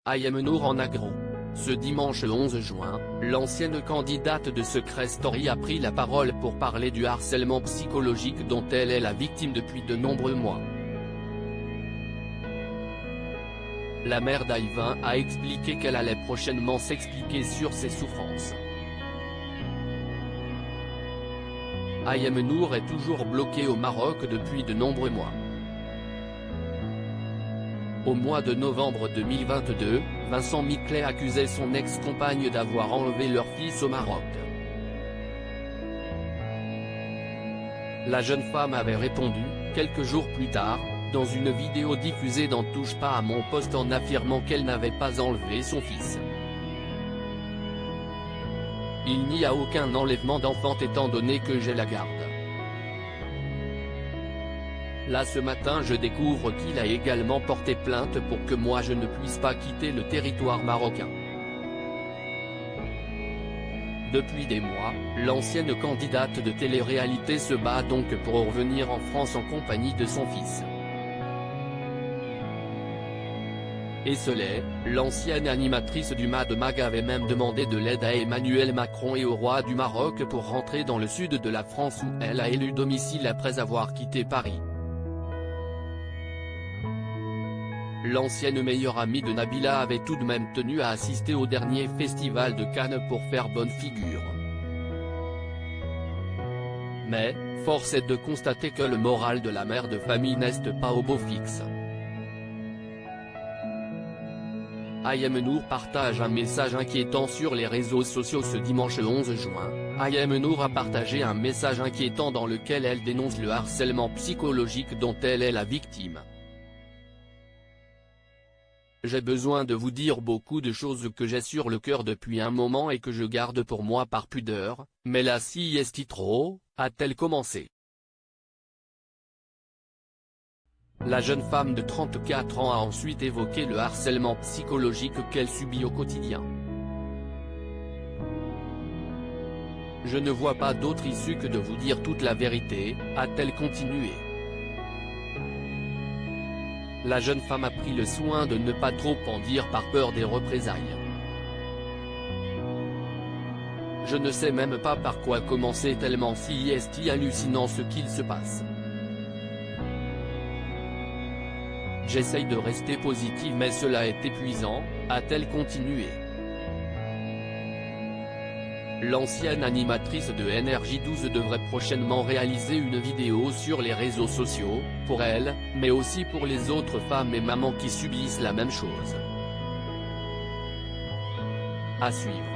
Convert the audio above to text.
I.M. Nour en aggro. Ce dimanche 11 juin, l'ancienne candidate de Secret Story a pris la parole pour parler du harcèlement psychologique dont elle est la victime depuis de nombreux mois. La mère d'Ayvin a expliqué qu'elle allait prochainement s'expliquer sur ses souffrances. I.M. Nour est toujours bloquée au Maroc depuis de nombreux mois. Au mois de novembre 2022, Vincent Miclet accusait son ex-compagne d'avoir enlevé leur fils au Maroc. La jeune femme avait répondu, quelques jours plus tard, dans une vidéo diffusée dans Touche pas à mon poste en affirmant qu'elle n'avait pas enlevé son fils. Il n'y a aucun enlèvement d'enfant étant donné que j'ai la garde. Là ce matin je découvre qu'il a également porté plainte pour que moi je ne puisse pas quitter le territoire marocain. Depuis des mois, l'ancienne candidate de télé-réalité se bat donc pour revenir en France en compagnie de son fils. Esselé, l'ancienne animatrice du Mad Mag avait même demandé de l'aide à Emmanuel Macron et au roi du Maroc pour rentrer dans le sud de la France où elle a élu domicile après avoir quitté Paris. L'ancienne meilleure amie de Nabila avait tout de même tenu à assister au dernier festival de Cannes pour faire bonne figure. Mais, force est de constater que le moral de la mère de famille n'est pas au beau fixe. I.M. Nour partage un message inquiétant sur les réseaux sociaux ce dimanche 11 juin. I.M. Nour a partagé un message inquiétant dans lequel elle dénonce le harcèlement psychologique dont elle est la victime. J'ai besoin de vous dire beaucoup de choses que j'ai sur le cœur depuis un moment et que je garde pour moi par pudeur, mais là si est trop, a-t-elle commencé. La jeune femme de 34 ans a ensuite évoqué le harcèlement psychologique qu'elle subit au quotidien. Je ne vois pas d'autre issue que de vous dire toute la vérité, a-t-elle continué. La jeune femme a pris le soin de ne pas trop en dire par peur des représailles. Je ne sais même pas par quoi commencer tellement si est hallucinant ce qu'il se passe. J'essaye de rester positive mais cela est épuisant, a-t-elle continué. L'ancienne animatrice de NRJ12 devrait prochainement réaliser une vidéo sur les réseaux sociaux, pour elle, mais aussi pour les autres femmes et mamans qui subissent la même chose. À suivre.